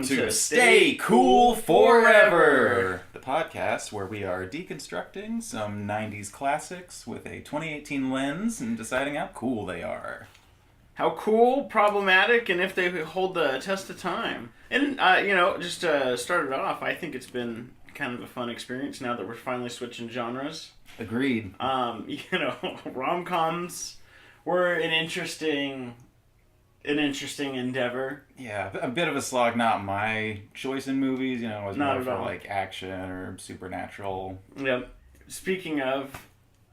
Welcome to Stay Cool Forever, the podcast where we are deconstructing some 90s classics with a 2018 lens and deciding how cool they are. How cool, problematic, and if they hold the test of time. And, just to start it off, I think it's been kind of a fun experience now that we're finally switching genres. Agreed. Rom-coms were an interesting endeavor. Yeah, a bit of a slog. Not my choice in movies. I was Not more at for all. like action or supernatural. Yep. Speaking of,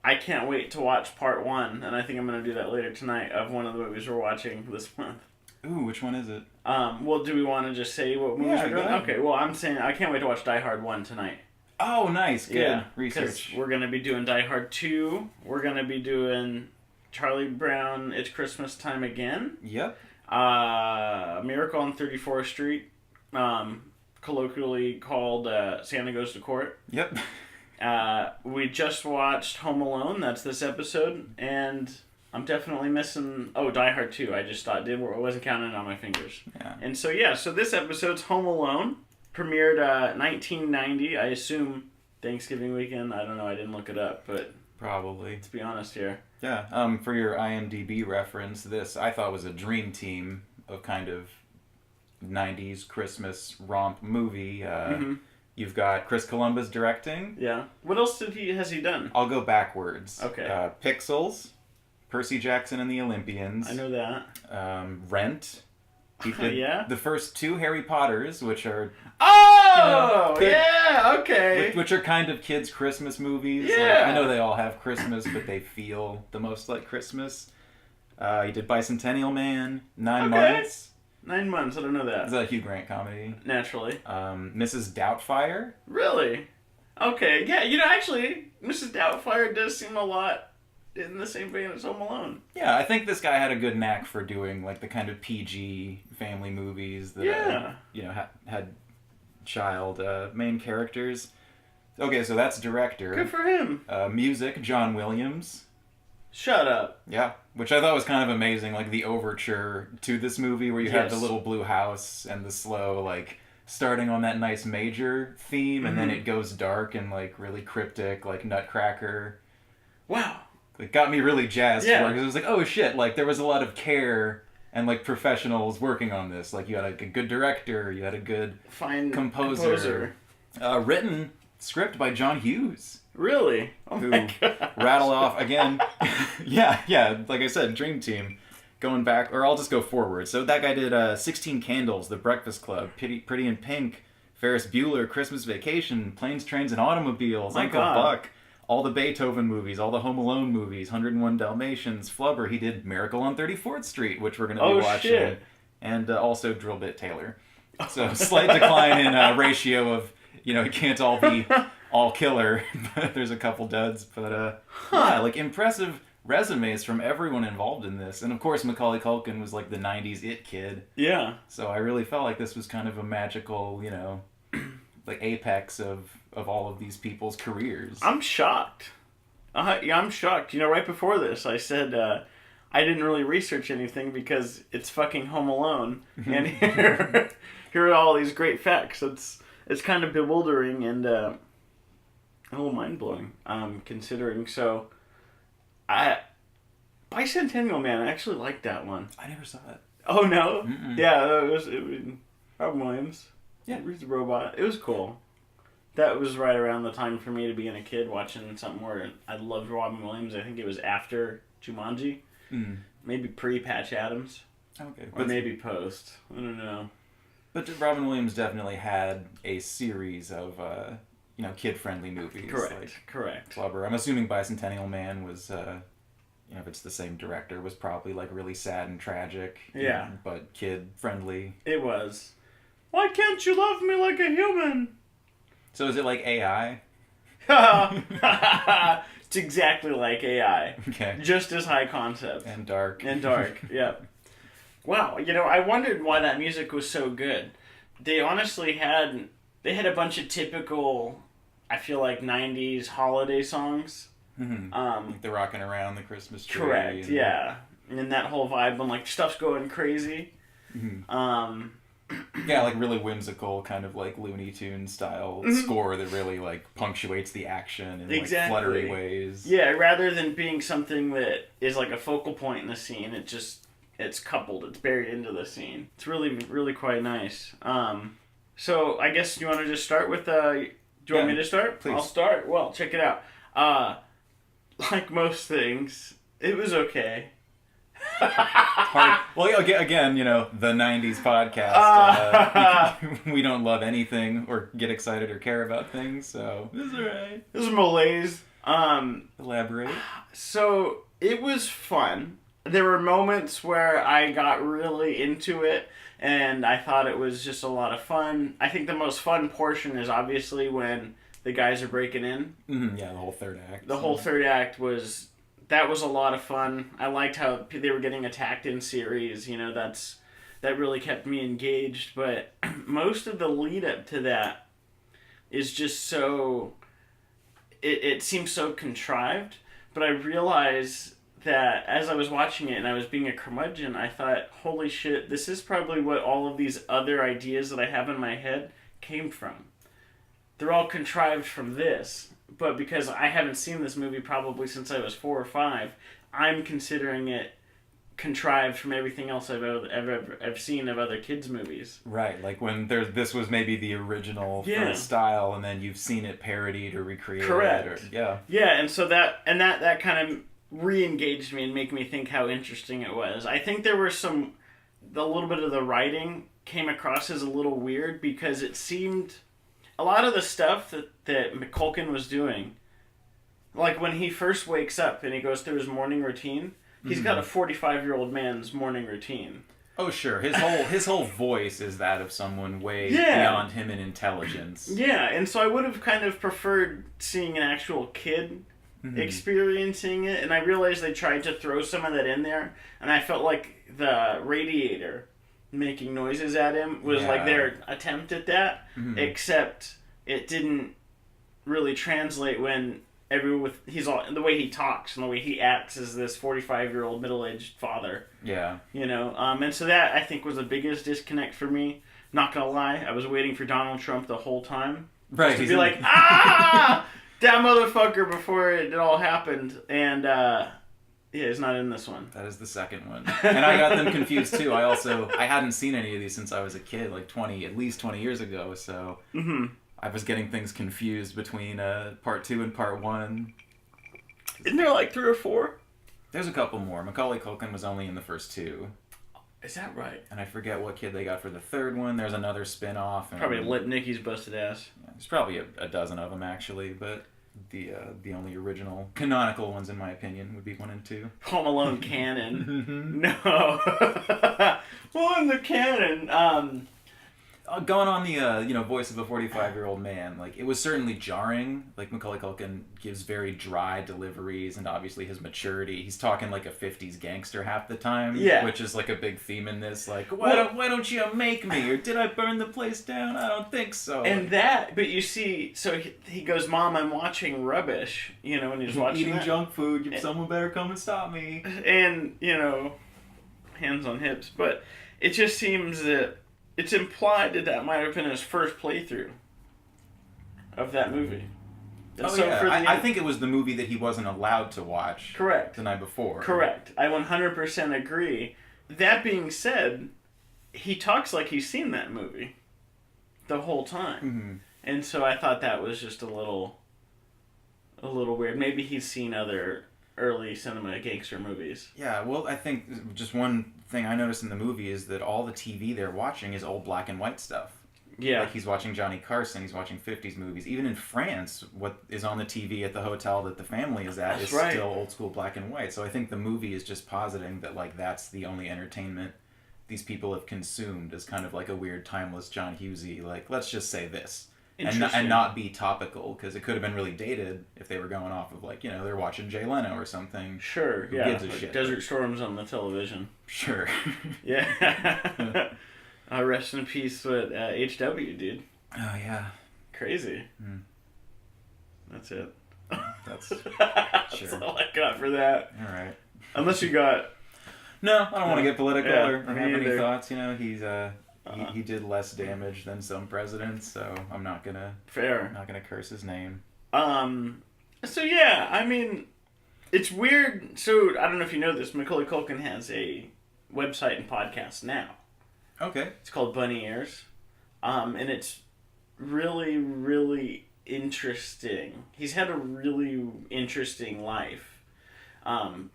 I can't wait to watch part 1, and I think I'm going to do that later tonight, of one of the movies we're watching this month. Ooh, which one is it? Well, do we want to just say what movies we're doing? Okay, well, I'm saying I can't wait to watch Die Hard 1 tonight. Oh, nice. Good. Yeah, Research. because we're going to be doing Die Hard 2. We're going to be doing Charlie Brown, It's Christmas Time Again. Yep. Miracle on 34th Street, colloquially called Santa Goes to Court. Yep. We just watched Home Alone. That's this episode. And I'm definitely missing... Oh, Die Hard 2. I just thought I wasn't counting it on my fingers. Yeah. And so this episode's Home Alone. Premiered 1990. I assume Thanksgiving weekend. I don't know. I didn't look it up, but... Probably. Let's be honest here. Yeah. For your IMDb reference, this I thought was a dream team of kind of 90s Christmas romp movie. You've got Chris Columbus directing. Yeah. What else has he done? I'll go backwards. Okay. Pixels, Percy Jackson and the Olympians. I know that. Rent. He did Yeah? the first 2 Harry Potters, which are... Oh! You know, yeah, okay. Which are kind of kids' Christmas movies. Yeah. I know they all have Christmas, but they feel the most like Christmas. He did Bicentennial Man, 9 Months. 9 months, I don't know Is that. that a Hugh Grant comedy? Naturally. Mrs. Doubtfire. Really? Okay, yeah, actually, Mrs. Doubtfire does seem a lot in the same vein as Home Alone. Yeah, I think this guy had a good knack for doing like the kind of PG family movies that had child main characters. Okay, so that's director. Good for him. Music, John Williams. Shut up. Yeah, which I thought was kind of amazing, like the overture to this movie where you have the Yes. little blue house and the slow, like, starting on that nice major theme, and then it goes dark and, like, really cryptic, like Nutcracker. Wow. It got me really jazzed Yeah. for it, because it was like, oh shit, like, there was a lot of care and, like, professionals working on this. Like, you had like, a good director, you had a good Fine composer. Written script by John Hughes. Really? Oh Who my god. rattle off again. yeah, like I said, Dream Team. Going back, or I'll just go forward. So that guy did 16 Candles, The Breakfast Club, Pretty in Pink, Ferris Bueller, Christmas Vacation, Planes, Trains, and Automobiles, My Uncle God. Buck, all the Beethoven movies, all the Home Alone movies, 101 Dalmatians, Flubber. He did Miracle on 34th Street, which we're going to be watching. Shit. And also Drill Bit Taylor. So slight decline in ratio of, it can't all be all killer, but there's a couple duds. But yeah, like impressive resumes from everyone involved in this. And of course, Macaulay Culkin was like the 90s it kid. Yeah. So I really felt like this was kind of a magical, like apex of all of these people's careers. I'm shocked. I'm shocked. Right before this, I said I didn't really research anything because it's fucking Home Alone, and here are all these great facts. It's kind of bewildering and a little mind blowing. Considering so, Bicentennial Man. I actually liked that one. I never saw it. Oh no! Mm-mm. Yeah, it was Robin Williams. Yeah. He's the robot. It was cool. That was right around the time for me to being a kid watching something where I loved Robin Williams. I think it was after Jumanji. Maybe pre-Patch Adams. Okay. Or maybe post. I don't know. But Robin Williams definitely had a series of, kid-friendly movies. Correct. Flubber. I'm assuming Bicentennial Man was, if it's the same director, was probably, like, really sad and tragic. Yeah. But kid-friendly. It was. Why can't you love me like a human? So is it like AI? It's exactly like AI. Okay. Just as high concept. And dark. Yep. Wow, I wondered why that music was so good. They honestly had a bunch of typical, I feel like, 90s holiday songs. Mm-hmm. Like the rocking around the Christmas tree. Correct, yeah. And then that whole vibe when, like, stuff's going crazy. Mm-hmm. Yeah, like really whimsical, kind of like Looney Tunes style score that really like punctuates the action in like fluttery ways. Yeah, rather than being something that is like a focal point in the scene, it's coupled, it's buried into the scene. It's really, really quite nice. So I guess you want to just start with, do you want me to start? Please. I'll start. Well, check it out. Like most things, it was okay. Well, again, you know, the 90s podcast. We don't love anything or get excited or care about things, so this is alright. This is malaise. Elaborate. So, it was fun. There were moments where I got really into it, and I thought it was just a lot of fun. I think the most fun portion is obviously when the guys are breaking in. Mm-hmm, yeah, the whole third act. The whole third act was a lot of fun. I liked how they were getting attacked in series. You know, that really kept me engaged. But most of the lead up to that is just so. It seems so contrived. But I realized that as I was watching it and I was being a curmudgeon, I thought, holy shit, this is probably what all of these other ideas that I have in my head came from. They're all contrived from this. But because I haven't seen this movie probably since I was 4 or 5, I'm considering it contrived from everything else I've seen of other kids' movies. Right, like when this was maybe the original first style, and then you've seen it parodied or recreated. Correct. Yeah, and so that kind of re-engaged me and made me think how interesting it was. I think there were a little bit of the writing came across as a little weird because it seemed. A lot of the stuff that Culkin was doing, like when he first wakes up and he goes through his morning routine, he's got a 45-year-old man's morning routine. Oh sure, his whole voice is that of someone way beyond him in intelligence. Yeah, and so I would have kind of preferred seeing an actual kid experiencing it, and I realized they tried to throw some of that in there, and I felt like the radiator making noises at him was like their attempt at that, except it didn't really translate when the way he talks and the way he acts as this 45-year-old middle-aged father. Yeah. You know, and so that I think was the biggest disconnect for me. Not gonna lie, I was waiting for Donald Trump the whole time. Right. To be like, that motherfucker before it all happened, and yeah, he's not in this one. That is the second one. And I got them confused too. I hadn't seen any of these since I was a kid, like at least 20 years ago, so I was getting things confused between part 2 and part 1. Isn't there like 3 or 4? There's a couple more. Macaulay Culkin was only in the first 2. Is that right? And I forget what kid they got for the third one. There's another spin-off. And probably Lip Nicky's busted ass. Yeah, there's probably a dozen of them actually, but the only original canonical ones, in my opinion, would be 1 and 2. Home Alone canon. No. Well, in the canon, going on the voice of a 45-year-old man, like it was certainly jarring. Like Macaulay Culkin gives very dry deliveries, and obviously his maturity. He's talking like a 50s gangster half the time, which is like a big theme in this. Like, why don't you make me? Or did I burn the place down? I don't think so. And but you see, so he goes, "Mom, I'm watching rubbish." You know, when he's watching eating junk food. Someone better come and stop me. And hands on hips, but it just seems that. It's implied that might have been his first playthrough of that movie. I think it was the movie that he wasn't allowed to watch. Correct. The night before. Correct. I 100% agree. That being said, he talks like he's seen that movie the whole time. Mm-hmm. And so I thought that was just a little weird. Maybe he's seen other early cinema gangster movies. Yeah, well, I think just one thing I noticed in the movie is that all the TV they're watching is old black and white stuff. Yeah. Like he's watching Johnny Carson, he's watching 50s movies. Even in France, what is on the TV at the hotel that the family is at is still old school black and white. So I think the movie is just positing that like that's the only entertainment these people have consumed is kind of like a weird timeless John Hughesy, like let's just say this. And not be topical, because it could have been really dated if they were going off of like, they're watching Jay Leno or something. Sure, Who gives a shit? Desert Storm's on the television. Sure. Yeah. Rest in peace with HW, dude. Oh, yeah. Crazy. That's it. That's That's all I got for that. All right. Unless you got... No, I don't want to get political or have me any either. thoughts. He's He did less damage than some presidents, so I'm not gonna curse his name. So yeah, I mean, it's weird. So I don't know if you know this. Macaulay Culkin has a website and podcast now. Okay. It's called Bunny Ears, and it's really, really interesting. He's had a really interesting life,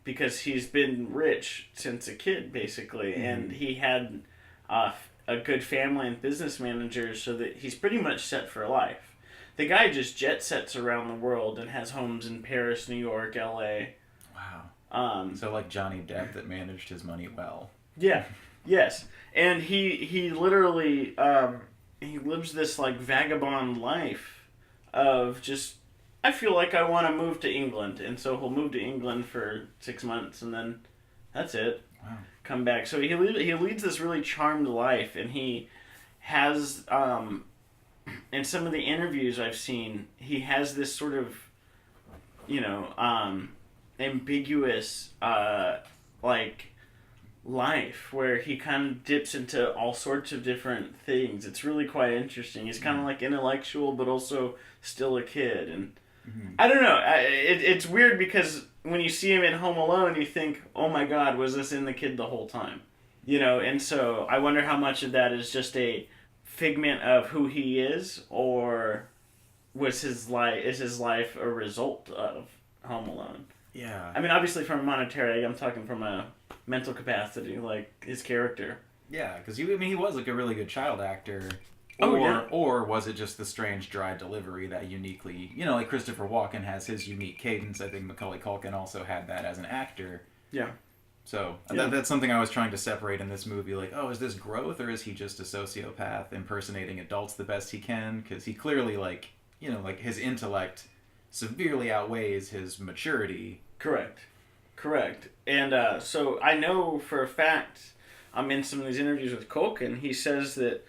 because he's been rich since a kid, basically, and he had a good family and business managers, so that he's pretty much set for life. The guy just jet sets around the world and has homes in Paris, New York, L.A. Wow. So like Johnny Depp that managed his money well. Yeah. Yes. And he literally he lives this like vagabond life of just, I feel like I want to move to England, and so he'll move to England for 6 months and then that's it. Wow. Come back. So he leads this really charmed life, and he has in some of the interviews I've seen, he has this sort of, ambiguous, like, life where he kind of dips into all sorts of different things. It's really quite interesting. He's kind of like intellectual, but also still a kid. And I don't know. It's weird because when you see him in Home Alone, you think, oh my God, was this in the kid the whole time? And so I wonder how much of that is just a figment of who he is, or is his life a result of Home Alone? Yeah. I mean, obviously from a monetary, I'm talking from a mental capacity, like his character. Yeah, because he was like a really good child actor. Oh, Or was it just the strange dry delivery that uniquely, like Christopher Walken has his unique cadence. I think Macaulay Culkin also had that as an actor. Yeah. So that's something I was trying to separate in this movie. Like, oh, is this growth, or is he just a sociopath impersonating adults the best he can? Because he clearly, like his intellect severely outweighs his maturity. Correct. And so I know for a fact, in some of these interviews with Culkin, he says that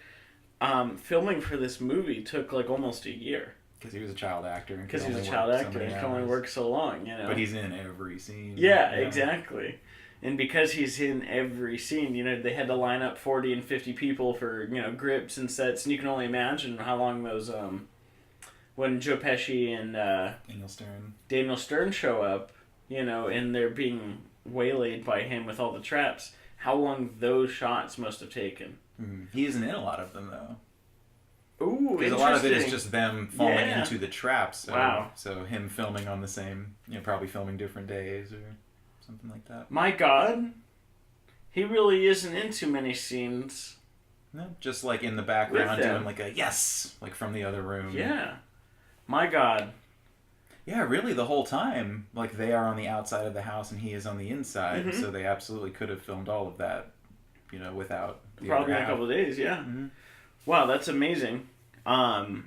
filming for this movie took like almost a year. Because he was a child actor. Because he was a child actor and can only work so long, But he's in every scene. Yeah, exactly. And because he's in every scene, they had to line up 40 and 50 people for, grips and sets. And you can only imagine how long those, when Joe Pesci and Daniel Stern show up, and they're being waylaid by him with all the traps, how long those shots must have taken. Mm-hmm. He isn't in a lot of them, though. Ooh, because a lot of it is just them falling into the traps. So, wow. So him filming on the same, probably filming different days or something like that. My God, he really isn't in too many scenes. No, just like in the background doing like a yes, like from the other room. Yeah. My God. Yeah, really, the whole time, like they are on the outside of the house and he is on the inside, so they absolutely could have filmed all of that, without the probably other in a couple of days. Yeah. Mm-hmm. Wow, that's amazing. So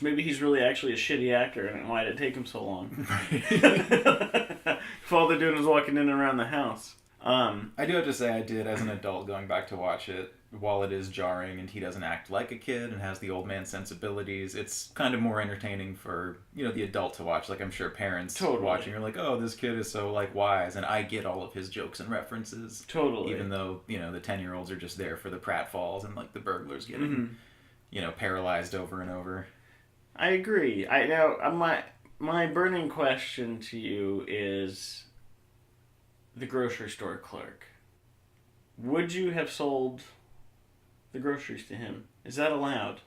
maybe he's really actually a shitty actor, and why did it take him so long? If all they're doing is walking in and around the house. I do have to say I did, as an adult, going back to watch it, while it is jarring and he doesn't act like a kid and has the old man sensibilities, it's kind of more entertaining for, the adult to watch. Like, I'm sure parents watching are like, oh, this kid is so, like, wise, and I get all of his jokes and references. Totally. Even though, the 10-year-olds are just there for the pratfalls and, like, the burglars getting, paralyzed over and over. I agree. My burning question to you is the grocery store clerk. Would you have sold the groceries to him? Is that allowed?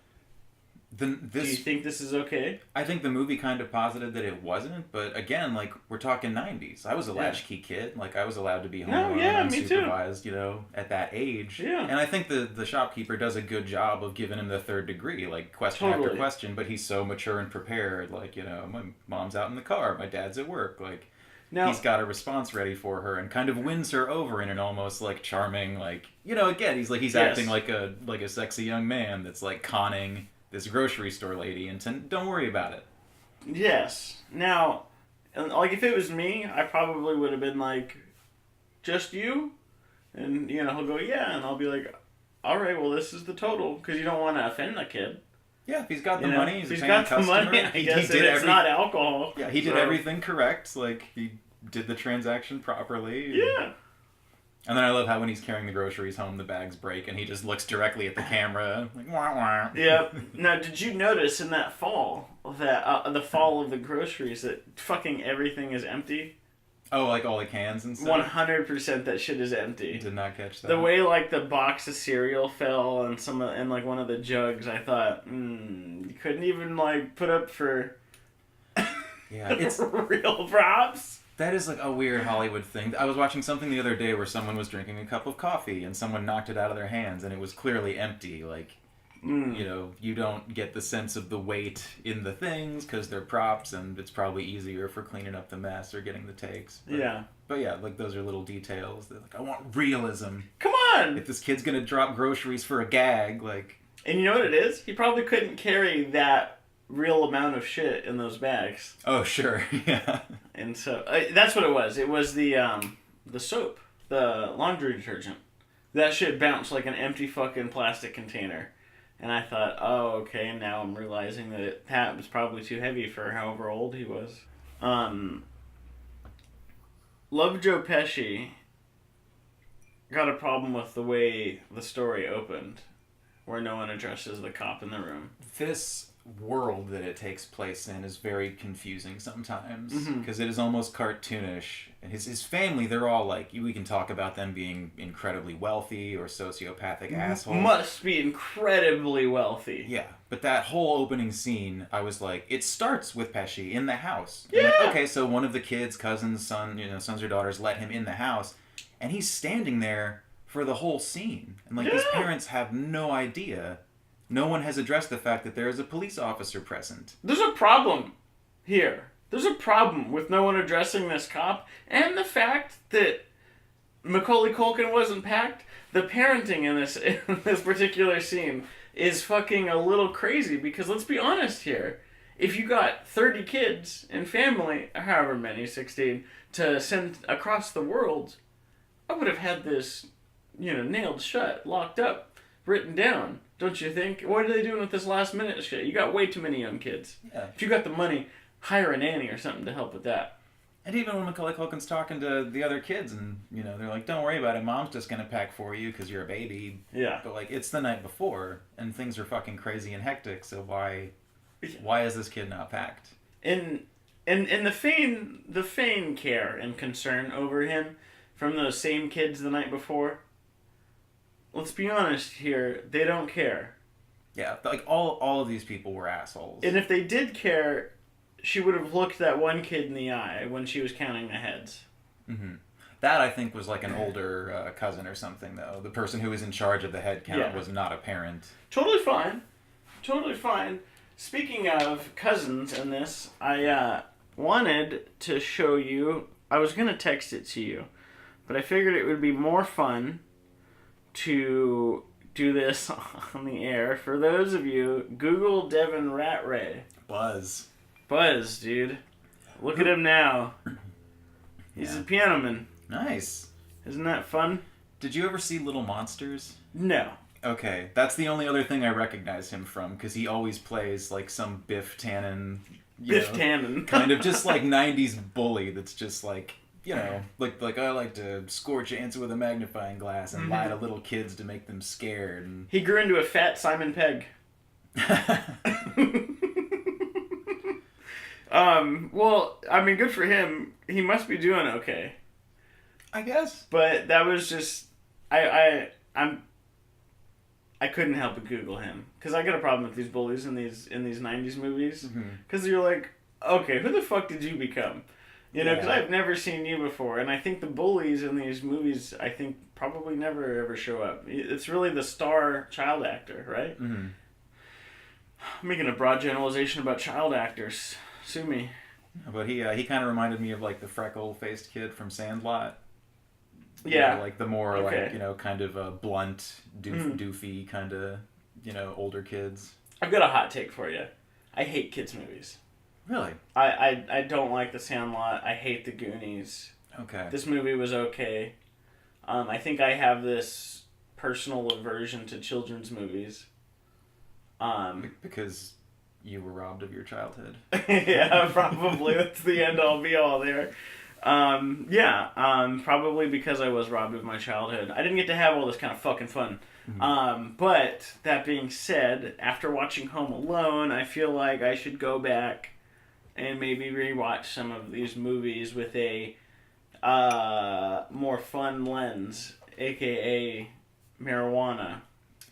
Do you think this is okay? I think the movie kind of posited that it wasn't, but again, like, we're talking 90s. I was a latchkey kid. Like, I was allowed to be home alone unsupervised, at that age. Yeah. And I think the shopkeeper does a good job of giving him the third degree, like, question after question, but he's so mature and prepared. Like, my mom's out in the car, my dad's at work, like... Now, he's got a response ready for her and kind of wins her over in an almost like charming, like, again, he's acting like a sexy young man that's like conning this grocery store lady into don't worry about it. Yes. Now, like if it was me, I probably would have been like, just you? And, he'll go, yeah. And I'll be like, all right, well, this is the total. Because you don't want to offend the kid. Yeah, if he's got the money, he's got the money. I guess it's not alcohol. Yeah, he did everything correct. Like, he did the transaction properly. Yeah. And then I love how when he's carrying the groceries home, the bags break, and he just looks directly at the camera, like, wah, wah. Yep. Now, did you notice in that fall, that the fall of the groceries, that fucking everything is empty? Oh, like all the cans and stuff? 100% that shit is empty. Did not catch that. The way, like, the box of cereal fell and like, one of the jugs, I thought, you couldn't even, like, put up for yeah, it's real props? That is like a weird Hollywood thing. I was watching something the other day where someone was drinking a cup of coffee and someone knocked it out of their hands and it was clearly empty. Like, you know, you don't get the sense of the weight in the things because they're props and it's probably easier for cleaning up the mess or getting the takes. But yeah, like those are little details. They're like, I want realism. Come on! If this kid's gonna drop groceries for a gag, like... And you know what it is? He probably couldn't carry that real amount of shit in those bags. Oh, sure. Yeah. And so, that's what it was. It was the soap. The laundry detergent. That shit bounced like an empty fucking plastic container. And I thought, oh, okay, now I'm realizing that that was probably too heavy for however old he was. Love Joe Pesci got a problem with the way the story opened, where no one addresses the cop in the room. This world that it takes place in is very confusing sometimes because it is almost cartoonish. And his family, they're all like, we can talk about them being incredibly wealthy or sociopathic assholes. Must be incredibly wealthy. Yeah, but that whole opening scene, I was like, it starts with Pesci in the house. Yeah. Like, okay, so one of the kids, cousins, sons or daughters let him in the house, and he's standing there for the whole scene. And like his parents have no idea. No one has addressed the fact that there is a police officer present. There's a problem here. There's a problem with no one addressing this cop, and the fact that Macaulay Culkin wasn't packed. The parenting in this particular scene is fucking a little crazy, because let's be honest here. If you got 30 kids and family, however many, 16, to send across the world, I would have had this, nailed shut, locked up, written down. Don't you think? What are they doing with this last minute shit? You got way too many young kids. Yeah. If you got the money, hire a nanny or something to help with that. And even when Macaulay Culkin's talking to the other kids and, they're like, don't worry about it, Mom's just going to pack for you because you're a baby. Yeah. But, like, it's the night before and things are fucking crazy and hectic, so why is this kid not packed? And the feign care and concern over him from those same kids the night before, let's be honest here, they don't care. Yeah, like all of these people were assholes. And if they did care, she would have looked that one kid in the eye when she was counting the heads. Mm-hmm. That, I think, was like an older cousin or something, though. The person who was in charge of the head count was not a parent. Totally fine. Totally fine. Speaking of cousins in this, I wanted to show you... I was going to text it to you, but I figured it would be more fun to do this on the air. For those of you, Google Devin Ratray. Buzz, dude. Look at him now. He's a piano man. Nice. Isn't that fun? Did you ever see Little Monsters? No. Okay, that's the only other thing I recognize him from, because he always plays like some Biff Tannen, Tannen. kind of just like 90s bully that's just like, like I like to scorch ants with a magnifying glass and lie to little kids to make them scared. And... He grew into a fat Simon Pegg. Well, I mean, good for him. He must be doing okay, I guess. But that was just I couldn't help but Google him, because I got a problem with these bullies in these 90s movies, because you're like, okay, who the fuck did you become? Because I've never seen you before, and I think the bullies in these movies, I think, probably never ever show up. It's really the star child actor, right? Mm-hmm. I'm making a broad generalization about child actors. Sue me. But he kind of reminded me of like the freckle-faced kid from Sandlot. Yeah. Like the more like, kind of blunt, doofy kind of, older kids. I've got a hot take for you. I hate kids' movies. Really? I don't like The Sandlot. I hate The Goonies. Okay. This movie was okay. I think I have this personal aversion to children's movies. Because you were robbed of your childhood. Yeah, probably. That's the end all be all there. Probably because I was robbed of my childhood. I didn't get to have all this kind of fucking fun. But that being said, after watching Home Alone, I feel like I should go back and maybe rewatch some of these movies with a more fun lens, aka marijuana.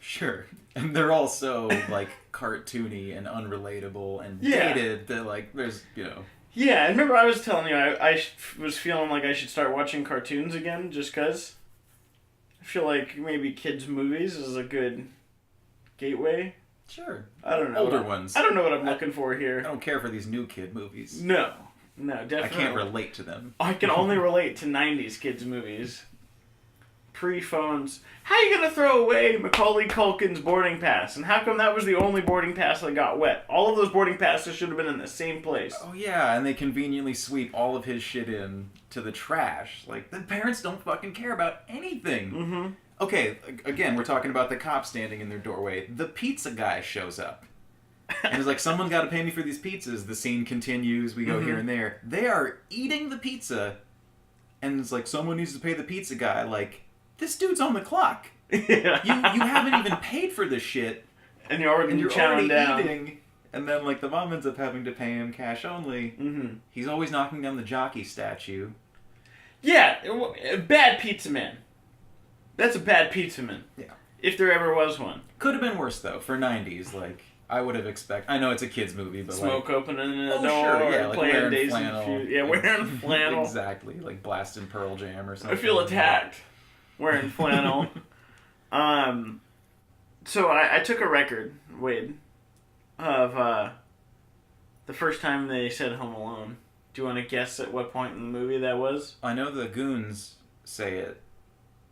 Sure. And they're all so, like, cartoony and unrelatable and dated that, like, there's, you know... Yeah, I remember I was telling you I was feeling like I should start watching cartoons again just because. I feel like maybe kids' movies is a good gateway. Sure. I don't know. Older ones. I don't know what I'm looking for here. I don't care for these new kid movies. No, definitely. I can't relate to them. I can only relate to 90s kids' movies. Pre-phones. How are you going to throw away Macaulay Culkin's boarding pass? And how come that was the only boarding pass that got wet? All of those boarding passes should have been in the same place. Oh yeah, and they conveniently sweep all of his shit in to the trash. Like, the parents don't fucking care about anything. Mm-hmm. Okay, again, we're talking about the cop standing in their doorway. The pizza guy shows up. And it's like, someone's got to pay me for these pizzas. The scene continues, we go here and there. They are eating the pizza, and it's like, someone needs to pay the pizza guy. Like, this dude's on the clock. Yeah. You haven't even paid for this shit. And you're already down. Eating. And then, like, the mom ends up having to pay him cash only. Mm-hmm. He's always knocking down the jockey statue. Yeah, bad pizza man. That's a bad pizza man. Yeah. If there ever was one. Could have been worse, though, for 90s. Like, I would have expected... I know it's a kid's movie, but Smoke like... opening the door, sure, yeah, like playing wearing Daisy flannel. Fuse. Yeah, wearing flannel. Exactly, like blasting Pearl Jam or something. I feel attacked wearing flannel. So I took a record, Wade, of the first time they said Home Alone. Do you want to guess at what point in the movie that was? I know the goons say it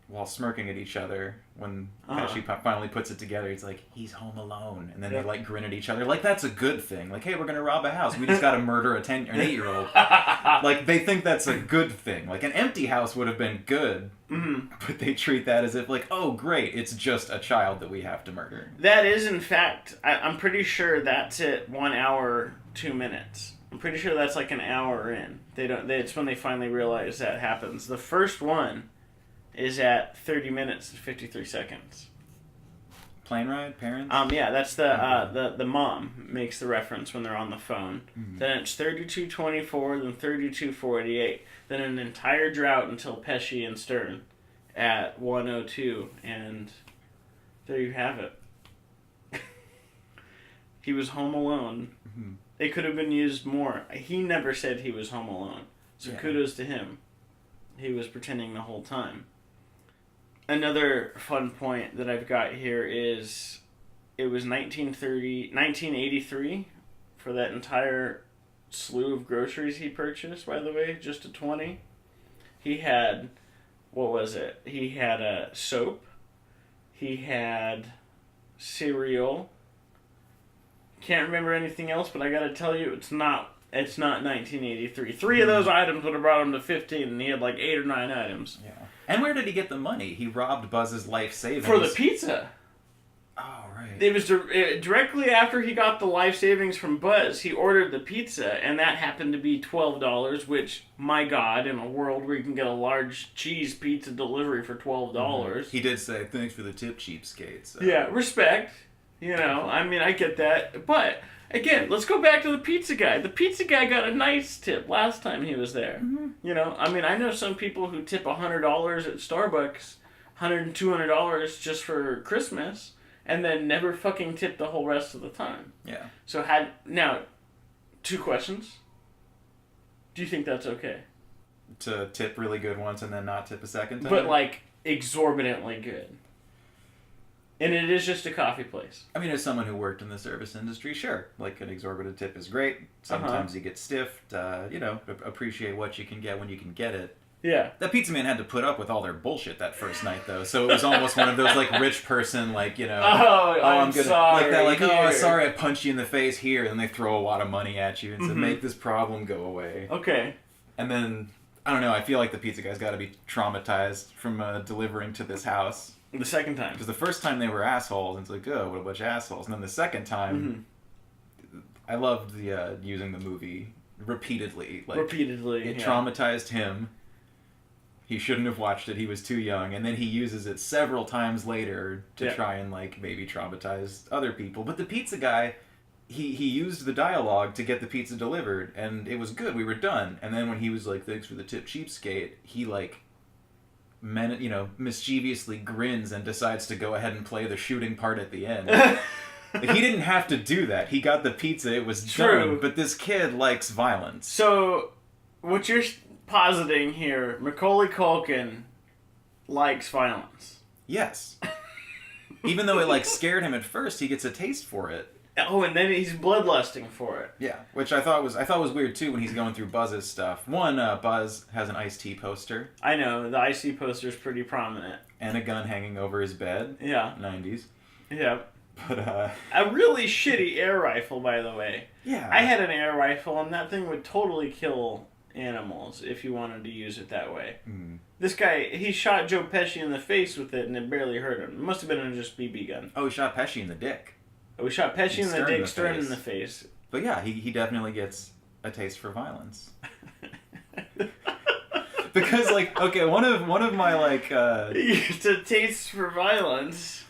while smirking at each other when Pesci finally puts it together. He's like, he's home alone. And then they, like, grin at each other. Like, that's a good thing. Like, hey, we're going to rob a house. We just got to murder an 8-year-old. Like, they think that's a good thing. Like, an empty house would have been good. Mm-hmm. But they treat that as if, like, oh, great, it's just a child that we have to murder. That is, in fact, I'm pretty sure that's it, 1 hour, 2 minutes. I'm pretty sure that's like an hour in. It's when they finally realize that happens. The first one is at 30 minutes and 53 seconds. Plane ride, parents? Yeah, that's the mom makes the reference when they're on the phone. Mm-hmm. Then it's 32:24, then 32:48, then an entire drought until Pesci and Stern at 1:02, and there you have it. He was home alone. Mm-hmm. It could have been used more. He never said he was home alone, so kudos to him. He was pretending the whole time. Another fun point that I've got here is it was 1983 for that entire slew of groceries he purchased, by the way, just a 20. He had, what was it? He had a soap. He had cereal. Can't remember anything else, but I gotta tell you, it's not 1983. 3 of those items would have brought him to 15, and he had like 8 or 9 items. Yeah. And where did he get the money? He robbed Buzz's life savings. For the pizza. Oh, right. It was directly after he got the life savings from Buzz, he ordered the pizza, and that happened to be $12, which, my God, in a world where you can get a large cheese pizza delivery for $12. Mm-hmm. He did say, thanks for the tip, cheapskate. So. Yeah, respect. You know, I mean, I get that. But, again, let's go back to the pizza guy. The pizza guy got a nice tip last time he was there. Mm-hmm. You know, I mean, I know some people who tip $100 at Starbucks, $100 and $200 just for Christmas, and then never fucking tip the whole rest of the time. Yeah. So, now, 2 questions. Do you think that's okay? To tip really good once and then not tip a second time? But, like, exorbitantly good. And it is just a coffee place. I mean, as someone who worked in the service industry, sure. Like, an exorbitant tip is great. Sometimes you get stiffed. You know, appreciate what you can get when you can get it. Yeah. That pizza man had to put up with all their bullshit that first night, though. So it was almost one of those, like, rich person, like, you know... I'm gonna, sorry. Like that, like, here. oh, sorry, I punched you in the face here. And they throw a lot of money at you and say, make this problem go away. Okay. And then, I don't know, I feel like the pizza guy's got to be traumatized from delivering to this house. The second time. Because the first time they were assholes, and it's like, oh, what a bunch of assholes. And then the second time, I loved the using the movie repeatedly. Like, Repeatedly, it yeah. traumatized him. He shouldn't have watched it. He was too young. And then he uses it several times later to try and, like, maybe traumatize other people. But the pizza guy, he used the dialogue to get the pizza delivered, and it was good. We were done. And then when he was like, thanks for the tip, cheapskate, he, like, mischievously grins and decides to go ahead and play the shooting part at the end. He didn't have to do that. He got the pizza. It was done. But this kid likes violence. So, what you're positing here, Macaulay Culkin likes violence. Yes. Even though it, like, scared him at first, he gets a taste for it. Oh, and then he's bloodlusting for it. Yeah, which I thought was weird too when he's going through Buzz's stuff. One, Buzz has an Ice-T poster. I know, the Ice-T poster is pretty prominent. And a gun hanging over his bed. Yeah. 90s. Yeah. But, a really shitty air rifle, by the way. Yeah. I had an air rifle, and that thing would totally kill animals if you wanted to use it that way. Mm. This guy, he shot Joe Pesci in the face with it, and it barely hurt him. It must have been a just BB gun. Oh, he shot Pesci in the dick. Oh, we shot Pesci in the dick, Stern in the face. But yeah, he definitely gets a taste for violence. Because, like, okay, one of my, like, It's a taste for violence.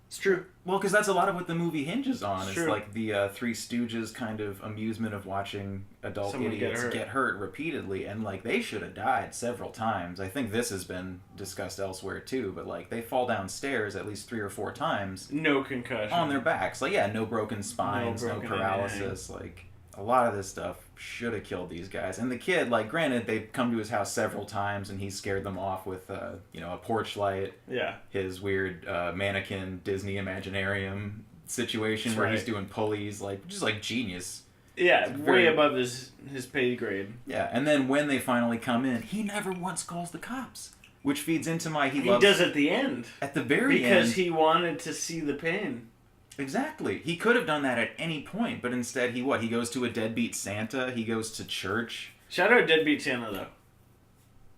It's true. Well, because that's a lot of what the movie hinges on. It's true. like the Three Stooges kind of amusement of watching adult idiots get hurt repeatedly, and, like, they should have died several times. I think this has been discussed elsewhere too, but, like, they fall downstairs at least 3 or 4 times. No concussion. On their backs. Like, yeah, no broken spines, no paralysis. Like, a lot of this stuff should have killed these guys. And the kid, like, granted, they've come to his house several times, and he's scared them off with, a porch light. Yeah. His weird mannequin Disney Imaginarium situation where he's doing pulleys, like, just, like, genius. Yeah, way above his pay grade. Yeah, and then when they finally come in, he never once calls the cops. Which feeds into my he does at the end. At the very end. Because he wanted to see the pain. Exactly. He could have done that at any point, but instead he goes to a deadbeat Santa, he goes to church. Shout out Deadbeat Santa, though.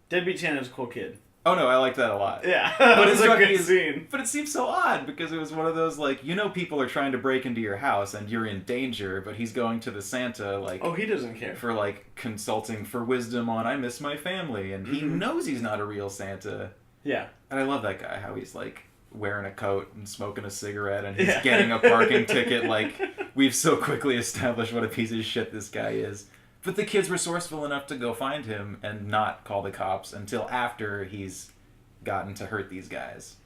Deadbeat Santa's a cool kid. Oh no, I like that a lot. Yeah, but it's a good scene. But it seems so odd, because it was one of those, like, people are trying to break into your house and you're in danger, but he's going to the Santa, like... Oh, he doesn't care. For, like, consulting for wisdom on, I miss my family, and he knows he's not a real Santa. Yeah. And I love that guy, how he's, like, wearing a coat and smoking a cigarette, and he's getting a parking ticket. Like, we've so quickly established what a piece of shit this guy is. But the kid's resourceful enough to go find him and not call the cops until after he's gotten to hurt these guys.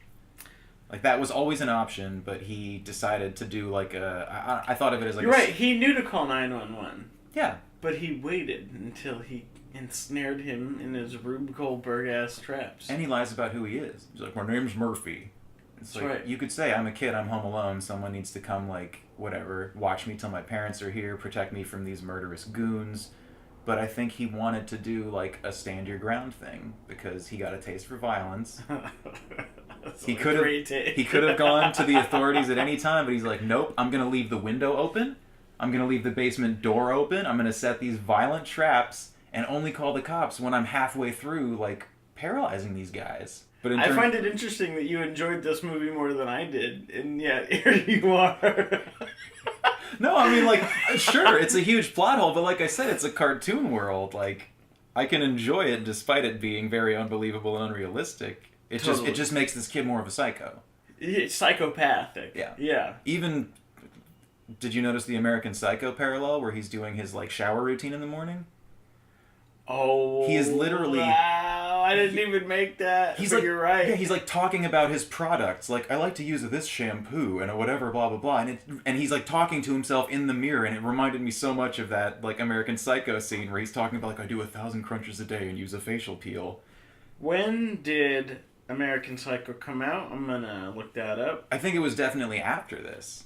Like, that was always an option, but he decided to do, like, I thought of it as, like... You're right, he knew to call 911. Yeah. But he waited until he ensnared him in his Rube Goldberg-ass traps. And he lies about who he is. He's like, my name's Murphy. It's like, right. You could say, I'm a kid, I'm home alone, someone needs to come, like, whatever, watch me till my parents are here, protect me from these murderous goons. But I think he wanted to do, like, a stand your ground thing, because he got a taste for violence. He could have gone to the authorities at any time, but he's like, nope, I'm going to leave the window open, I'm going to leave the basement door open, I'm going to set these violent traps, and only call the cops when I'm halfway through, like, paralyzing these guys. But I find it interesting that you enjoyed this movie more than I did, and yet here you are. No, I mean, like, sure, it's a huge plot hole, but like I said, it's a cartoon world. Like, I can enjoy it despite it being very unbelievable and unrealistic. It just makes this kid more of a psycho. It's psychopathic. Yeah. Yeah. Even, did you notice the American Psycho parallel where he's doing his, like, shower routine in the morning? Oh, he is literally... Wow, I didn't even make that. But you're right. Yeah, he's like talking about his products. Like, I like to use this shampoo and whatever, blah, blah, blah. And he's like talking to himself in the mirror, and it reminded me so much of that, like, American Psycho scene where he's talking about, like, I do 1,000 crunches a day and use a facial peel. When did American Psycho come out? I'm gonna look that up. I think it was definitely after this.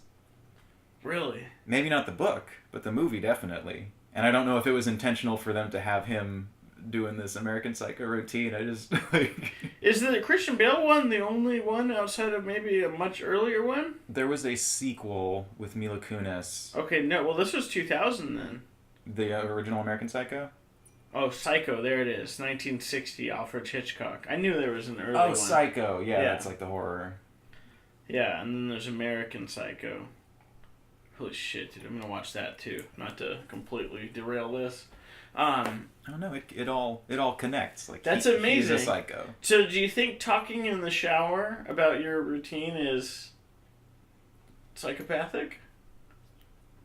Really? Maybe not the book, but the movie definitely. And I don't know if it was intentional for them to have him doing this American Psycho routine. I just, like... Is the Christian Bale one the only one outside of maybe a much earlier one? There was a sequel with Mila Kunis. Okay, no, well, this was 2000 then. The original American Psycho? Oh, Psycho, there it is. 1960, Alfred Hitchcock. I knew there was an early one. Oh, Psycho, yeah, that's like the horror. Yeah, and then there's American Psycho. Holy shit, dude, I'm gonna watch that too. Not to completely derail this. I don't know. It all connects. Like That's he's amazing. a psycho. So do you think talking in the shower about your routine is psychopathic?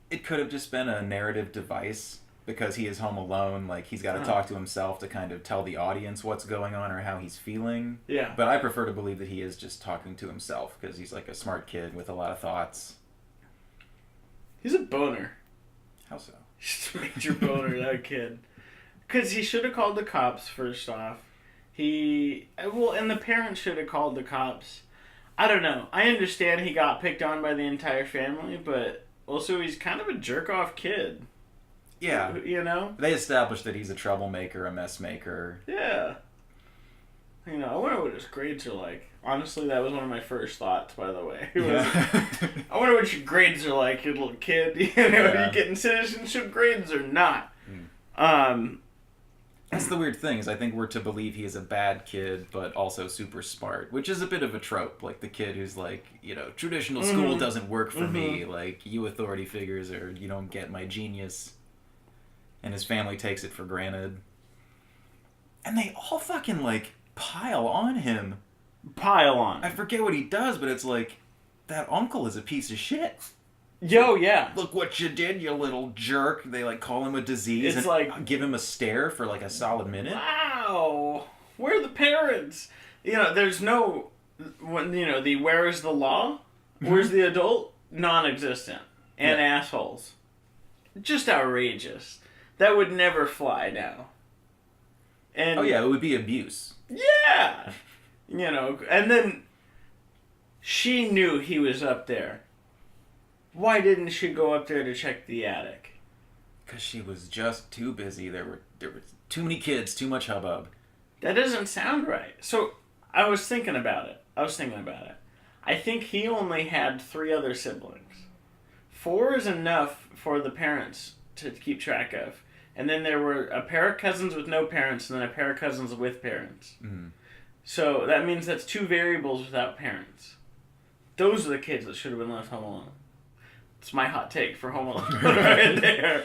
It could have just been a narrative device because he is home alone. Like he's got to talk to himself to kind of tell the audience what's going on or how he's feeling. Yeah. But I prefer to believe that he is just talking to himself because he's like a smart kid with a lot of thoughts. He's a boner. How so? Just a major boner, that kid. Because he should have called the cops, first off. And the parents should have called the cops. I don't know. I understand he got picked on by the entire family, but also he's kind of a jerk-off kid. Yeah. You know? They established that he's a troublemaker, a mess maker. Yeah. You know, I wonder what his grades are like. Honestly, that was one of my first thoughts, by the way. I wonder what your grades are like, you little kid. You know, are you getting citizenship grades or not? That's the weird thing, is I think we're to believe he is a bad kid, but also super smart, which is a bit of a trope. Like the kid who's like, you know, traditional school doesn't work for me. Like, you authority figures, or you don't get my genius. And his family takes it for granted. And they all fucking, like, pile on him. Pile on. I forget what he does, but it's like, that uncle is a piece of shit. Yo, yeah. Look what you did, you little jerk. They, like, call him a disease It's and like, give him a stare for, like, a solid minute. Wow. Where are the parents? You know, there's no, where is the law? Where's the adult? Non-existent. And assholes. Just outrageous. That would never fly now. And oh, yeah, it would be abuse. Yeah! You know, and then she knew he was up there. Why didn't she go up there to check the attic? Because she was just too busy. There were too many kids, too much hubbub. That doesn't sound right. So, I was thinking about it. I think he only had 3 other siblings. 4 is enough for the parents to keep track of. And then there were a pair of cousins with no parents, and then a pair of cousins with parents. Mm. So that means that's 2 variables without parents. Those are the kids that should have been left home alone. It's my hot take for Home Alone right there.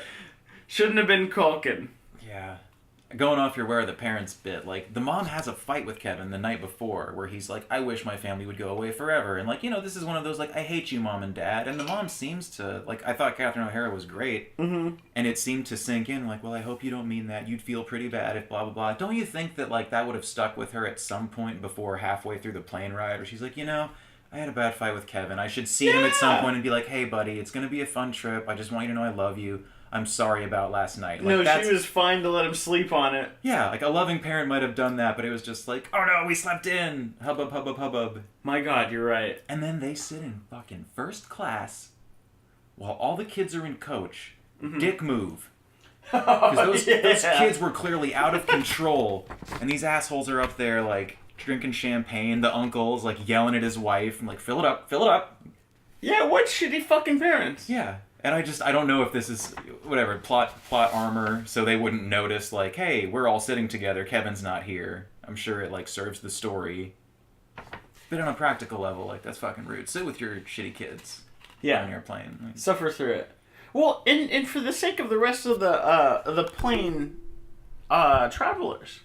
Shouldn't have been Culkin. Yeah. Going off your where are the parents bit, like, the mom has a fight with Kevin the night before where he's like, I wish my family would go away forever. And, like, you know, this is one of those, like, I hate you, Mom and Dad. And the mom seems to, like, I thought Catherine O'Hara was great. Mm-hmm. And it seemed to sink in, like, well, I hope you don't mean that. You'd feel pretty bad if blah, blah, blah. Don't you think that, like, that would have stuck with her at some point before halfway through the plane ride where she's like, you know, I had a bad fight with Kevin. I should see him at some point and be like, hey, buddy, it's going to be a fun trip. I just want you to know I love you. I'm sorry about last night. Like, no, she was fine to let him sleep on it. Yeah, like a loving parent might have done that, but it was just like, oh no, we slept in. Hubbub, hubbub, hubbub. My God, you're right. And then they sit in fucking first class while all the kids are in coach. Mm-hmm. Dick move. Because those kids were clearly out of control, and these assholes are up there, like, drinking champagne. The uncle's, like, yelling at his wife, and like, fill it up, fill it up. Yeah, what shitty fucking parents. Yeah. And I don't know if this is, whatever, plot armor, so they wouldn't notice, like, hey, we're all sitting together, Kevin's not here. I'm sure it, like, serves the story. But on a practical level, like, that's fucking rude. Sit with your shitty kids on an airplane. Like, suffer through it. Well, and for the sake of the rest of the plane travelers,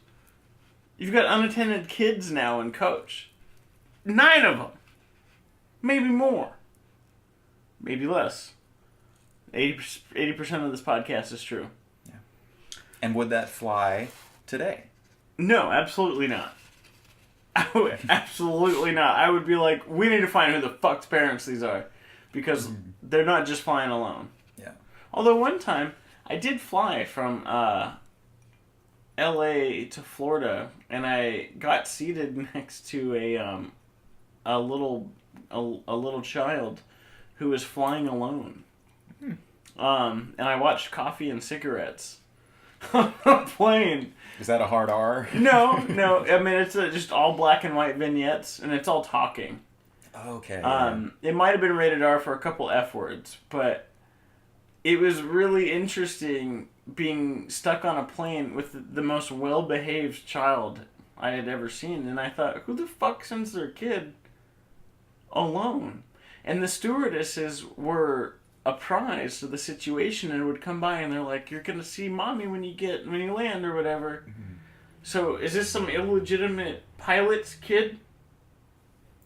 you've got unattended kids now in coach. 9 of them. Maybe more. Maybe less. 80% of this podcast is true. Yeah. And would that fly today? No, absolutely not. Absolutely not. I would be like, we need to find who the fuck's parents these are. Because they're not just flying alone. Yeah. Although one time, I did fly from LA to Florida, and I got seated next to a little child who was flying alone. And I watched Coffee and Cigarettes on a plane. Is that a hard R? No. I mean, it's just all black and white vignettes, and it's all talking. Okay. It might have been rated R for a couple F words, but it was really interesting being stuck on a plane with the most well-behaved child I had ever seen. And I thought, who the fuck sends their kid alone? And the stewardesses were apprised of the situation and would come by and they're like, "You're gonna see mommy when you land or whatever." Mm-hmm. So is this some illegitimate pilot's kid?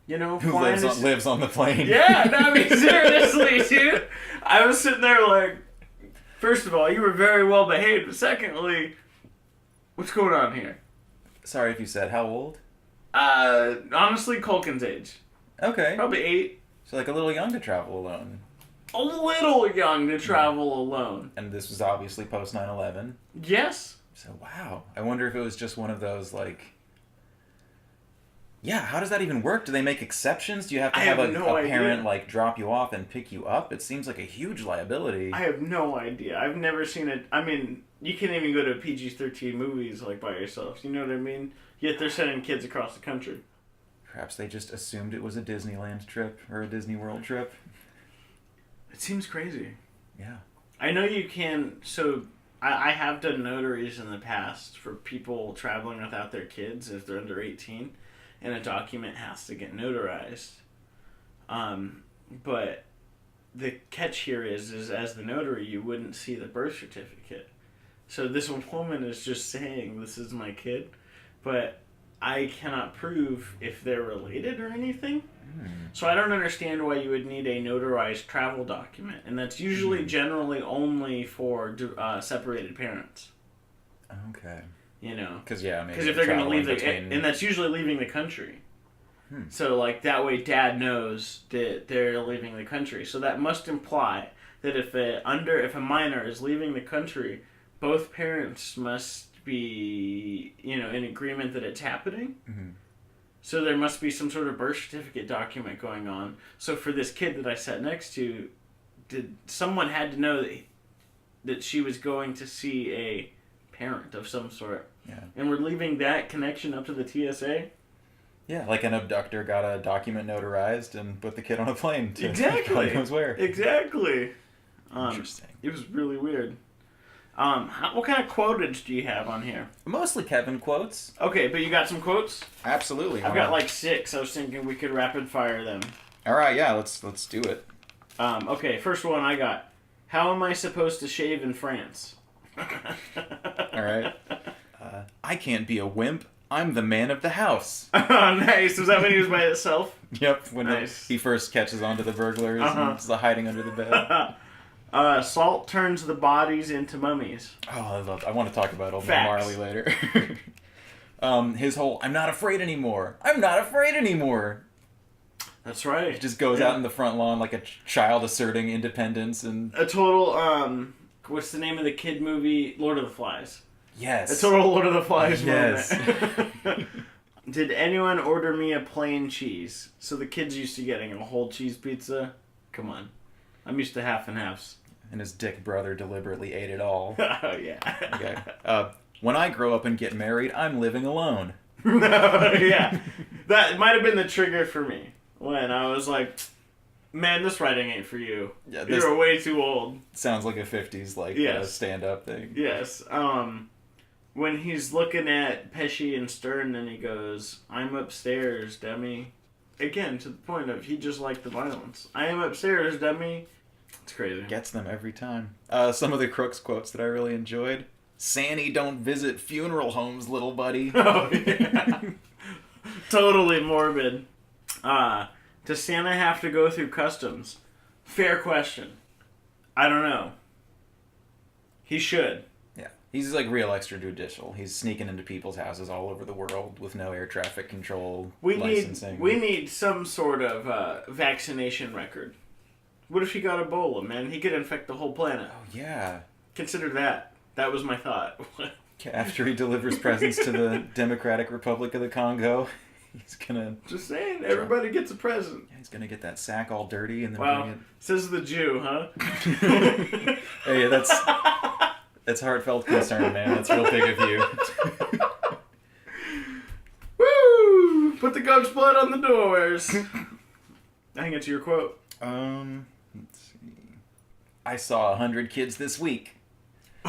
You know, who lives on the plane? Yeah, no, I mean seriously, dude. I was sitting there like, first of all, you were very well behaved, but secondly, what's going on here? Sorry if you said how old? Honestly, Culkin's age. Okay. Probably 8. So like a little young to travel alone. A little young to travel alone. And this was obviously post 9/11. Yes. So wow. I wonder if it was just one of those like... Yeah, how does that even work? Do they make exceptions? Do you have to have a parent like drop you off and pick you up? It seems like a huge liability. I have no idea. I've never seen it. I mean, you can't even go to PG-13 movies like by yourself. You know what I mean? Yet they're sending kids across the country. Perhaps they just assumed it was a Disneyland trip or a Disney World trip. It seems crazy. Yeah. I know you can... So, I have done notaries in the past for people traveling without their kids if they're under 18. And a document has to get notarized. But the catch here is as the notary, you wouldn't see the birth certificate. So this woman is just saying, this is my kid. But I cannot prove if they're related or anything. So I don't understand why you would need a notarized travel document. And that's usually generally only for separated parents. Okay. You know, because if they're going to leave and that's usually leaving the country. So like that way, dad knows that they're leaving the country. So that must imply that if a minor is leaving the country, both parents must be in agreement that it's happening. Mm-hmm. So there must be some sort of birth certificate document going on. So for this kid that I sat next to, someone had to know that she was going to see a parent of some sort. Yeah. And we're leaving that connection up to the TSA? Yeah, like an abductor got a document notarized and put the kid on a plane to exactly. God knows where. Exactly. Interesting. It was really weird. What kind of quotage do you have on here? Mostly Kevin quotes. Okay, but you got some quotes? Absolutely. I've got like 6. I was thinking we could rapid fire them. All right, yeah, let's do it. Okay, first one I got. How am I supposed to shave in France? All right. I can't be a wimp. I'm the man of the house. Oh, nice. Was that when he was by himself? Yep. When he first catches on to the burglars and is hiding under the bed. Salt turns the bodies into mummies. Oh, I want to talk about old man Marley later. His whole, I'm not afraid anymore. I'm not afraid anymore. That's right. He just goes out in the front lawn like a child asserting independence and... A total, what's the name of the kid movie? Lord of the Flies. Yes. A total Lord of the Flies yes. moment. Did anyone order me a plain cheese? So the kid's used to getting a whole cheese pizza. Come on. I'm used to half and halves. And his dick brother deliberately ate it all. Oh, yeah. Okay. When I grow up and get married, I'm living alone. Yeah. That might have been the trigger for me. When I was like, man, this writing ain't for you. Yeah, you're way too old. Sounds like a 50s stand-up thing. Yes. When he's looking at Pesci and Stern and he goes, I'm upstairs, dummy. Again, to the point of he just liked the violence. I am upstairs, dummy. It's crazy. Gets them every time. Some of the Crooks quotes that I really enjoyed. Sandy don't visit funeral homes, little buddy. Oh, yeah. Totally morbid. Does Santa have to go through customs? Fair question. I don't know. He should. Yeah. He's like real extrajudicial. He's sneaking into people's houses all over the world with no air traffic control licensing. We need some sort of vaccination record. What if he got Ebola, man? He could infect the whole planet. Oh, yeah. Consider that. That was my thought. After he delivers presents to the Democratic Republic of the Congo, he's gonna... Just saying, everybody gets a present. Yeah, he's gonna get that sack all dirty and then bring it... Says the Jew, huh? Hey, that's heartfelt concern, man. That's real big of you. Woo! Put the goat's blood on the doors. I think it's your quote. Let's see. I saw 100 kids this week.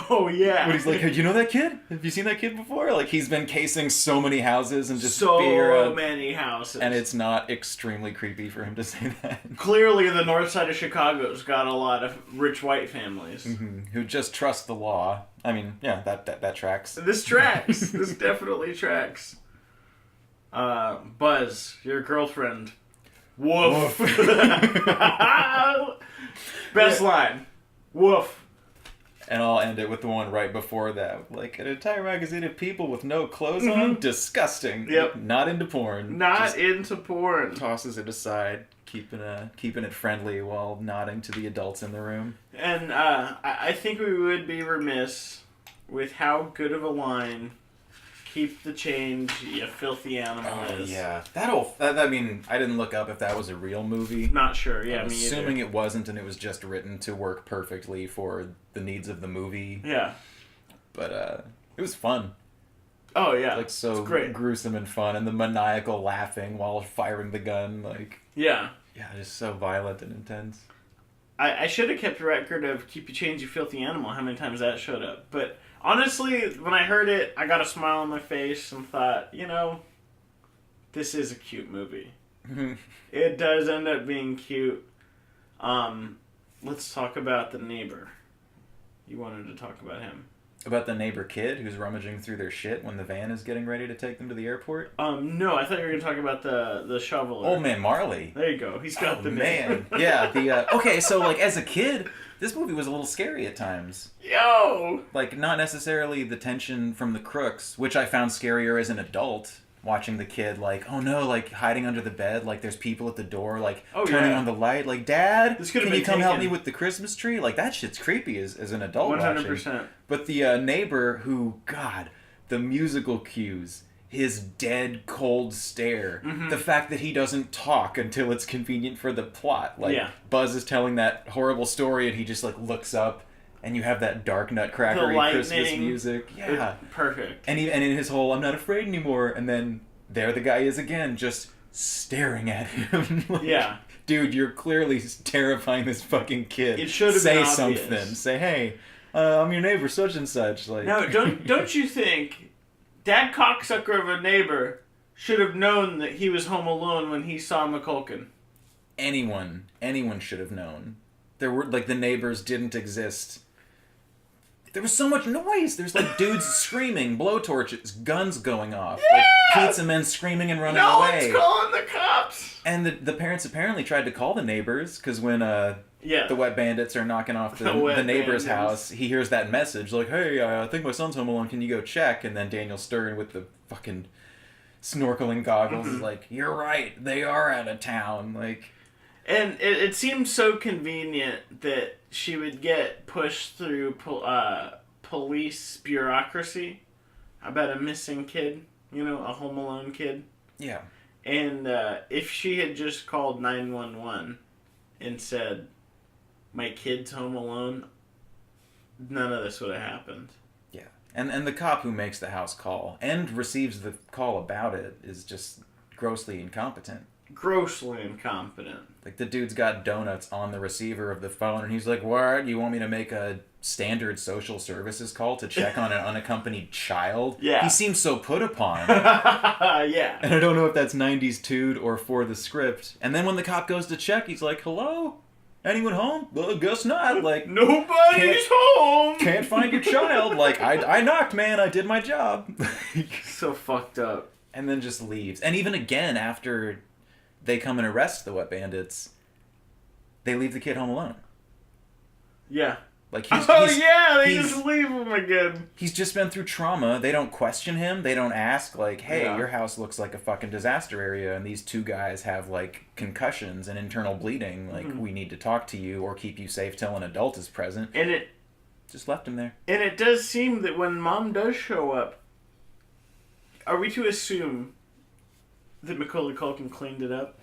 Oh, yeah. But he's like, hey, you know that kid? Have you seen that kid before? Like, he's been casing so many houses and just so many houses. And it's not extremely creepy for him to say that. Clearly, the north side of Chicago's got a lot of rich white families. Who just trust the law. I mean, yeah, that tracks. This tracks. This definitely tracks. Buzz, your girlfriend. Woof. Best line. Woof. And I'll end it with the one right before that. Like, an entire magazine of people with no clothes on? Disgusting. Yep. Not into porn. Not into porn. Tosses it aside, keeping it friendly while nodding to the adults in the room. And I think we would be remiss with how good of a line "Keep the change, you filthy animal" is. Yeah. I mean, I didn't look up if that was a real movie. Not sure, yeah, I'm me assuming either. it wasn't, and it was just written to work perfectly for the needs of the movie. Yeah. But it was fun. Oh, yeah. Like, so it's great. gruesome and fun, and the maniacal laughing while firing the gun, like... Yeah. Yeah, just so violent and intense. I should have kept a record of "Keep your change, you filthy animal," how many times that showed up. But honestly, when I heard it, I got a smile on my face and thought, this is a cute movie. It does end up being cute. Let's talk about the neighbor. You wanted to talk about him. About the neighbor kid who's rummaging through their shit when the van is getting ready to take them to the airport? No, I thought you were going to talk about the shoveler. Old Man Marley. There you go. He's got the man. Yeah, okay, so, like, as a kid, this movie was a little scary at times. Yo! Like, not necessarily the tension from the crooks, which I found scarier as an adult. Watching the kid, like, oh no, like, hiding under the bed, like, there's people at the door, like, turning on the light, like, Dad, can you come help me with the Christmas tree? Like, that shit's creepy as an adult 100%. Watching. But the neighbor who, God, the musical cues, his dead, cold stare, the fact that he doesn't talk until it's convenient for the plot. Like, Buzz is telling that horrible story and he just, like, looks up. And you have that dark nutcrackery Christmas music. Yeah. Perfect. And in his whole, I'm not afraid anymore. And then there the guy is again, just staring at him. Like, yeah. Dude, you're clearly terrifying this fucking kid. It should have been obvious. Say something. Say, hey, I'm your neighbor, such and such. Like, no, don't you think that cocksucker of a neighbor should have known that he was home alone when he saw Macaulay? Anyone should have known. There were, like, the neighbors didn't exist. There was so much noise. There's, like, dudes screaming, blowtorches, guns going off, like pizza men screaming and running away. No one's calling the cops. And the parents apparently tried to call the neighbors because when the wet bandits are knocking off the neighbor's house, he hears that message like, "Hey, I think my son's home alone. Can you go check?" And then Daniel Stern with the fucking snorkeling goggles is like, "You're right. They are out of town." Like. And it seems so convenient that she would get pushed through police bureaucracy about a missing kid, a Home Alone kid. Yeah. And if she had just called 911 and said, "My kid's home alone," none of this would have happened. Yeah. And the cop who makes the house call and receives the call about it is just grossly incompetent. Grossly incompetent. Like, the dude's got donuts on the receiver of the phone, and he's like, "What? You want me to make a standard social services call to check on an unaccompanied child?" Yeah. He seems so put upon. Yeah. And I don't know if that's 90s dude or for the script. And then when the cop goes to check, he's like, "Hello? Anyone home?" "Well, guess not." Like, nobody's home. Can't find your child. Like, I knocked, man. I did my job. So fucked up. And then just leaves. And even again, after they come and arrest the wet bandits, they leave the kid home alone. Yeah. Like, they just leave him again. He's just been through trauma. They don't question him. They don't ask, like, "Hey, your house looks like a fucking disaster area, and these two guys have, like, concussions and internal bleeding. Like, we need to talk to you or keep you safe till an adult is present." And it just left him there. And it does seem that when Mom does show up, are we to assume that Macaulay Culkin cleaned it up?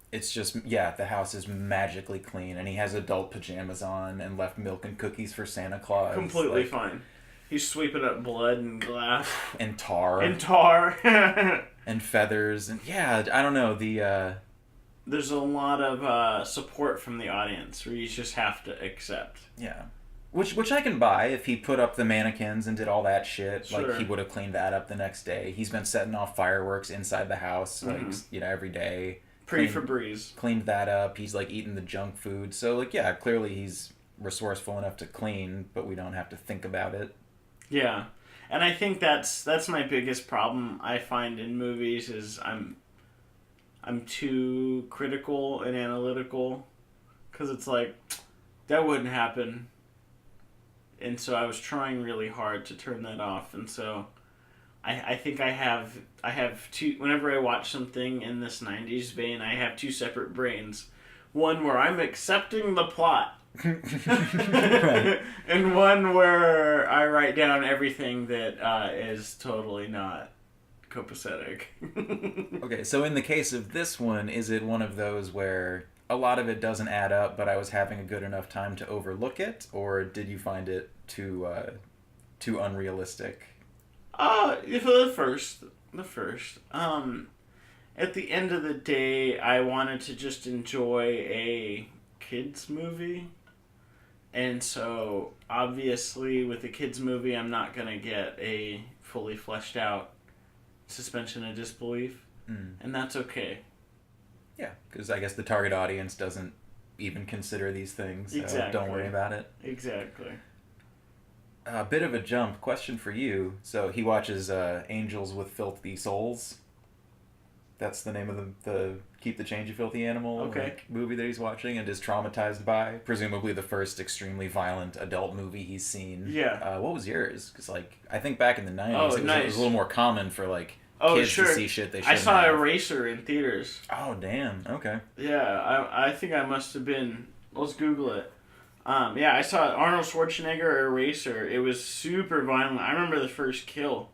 It's just, the house is magically clean, and he has adult pajamas on and left milk and cookies for Santa Claus. Completely fine. He's sweeping up blood and glass. And tar. And feathers. And I don't know, There's a lot of support from the audience where you just have to accept. Yeah. Which I can buy if he put up the mannequins and did all that shit. Sure. Like, he would have cleaned that up the next day. He's been setting off fireworks inside the house, like, every day. Pre-Febreze. Cleaned that up. He's, like, eating the junk food. So, like, yeah, clearly he's resourceful enough to clean, but we don't have to think about it. Yeah. And I think that's my biggest problem I find in movies is I'm too critical and analytical, because it's like, that wouldn't happen. And so I was trying really hard to turn that off. And so I think I have two, whenever I watch something in this 90s vein, I have two separate brains. One where I'm accepting the plot. Right. And one where I write down everything that is totally not copacetic. Okay, so in the case of this one, is it one of those where a lot of it doesn't add up, but I was having a good enough time to overlook it, or did you find it too unrealistic? For the first. At the end of the day, I wanted to just enjoy a kids movie. And so, obviously, with a kids movie, I'm not going to get a fully fleshed out suspension of disbelief. And that's okay. Yeah, because I guess the target audience doesn't even consider these things, so Exactly. don't worry about it. Exactly. A bit of a jump. Question for you. So he watches Angels with Filthy Souls. That's the name of the Keep the Change, You Filthy Animal movie that he's watching and is traumatized by. Presumably the first extremely violent adult movie he's seen. Yeah. What was yours? Because, like, I think back in the 90s, it was a little more common for, like, kids to see shit they shouldn't I saw have. Eraser in theaters. Oh, damn. Okay. Yeah, I think I must have been... Let's Google it. Yeah, I saw Arnold Schwarzenegger Eraser. It was super violent. I remember the first kill.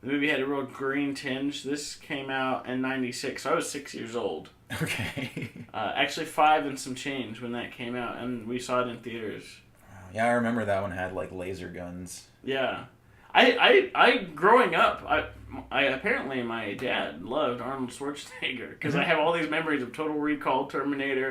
The movie had a real green tinge. This came out in 96, so I was 6 years old. Okay. Actually 5 and some change when that came out, and we saw it in theaters. Yeah, I remember that one had, like, laser guns. Yeah. I growing up, I apparently my dad loved Arnold Schwarzenegger, because I have all these memories of Total Recall, Terminator,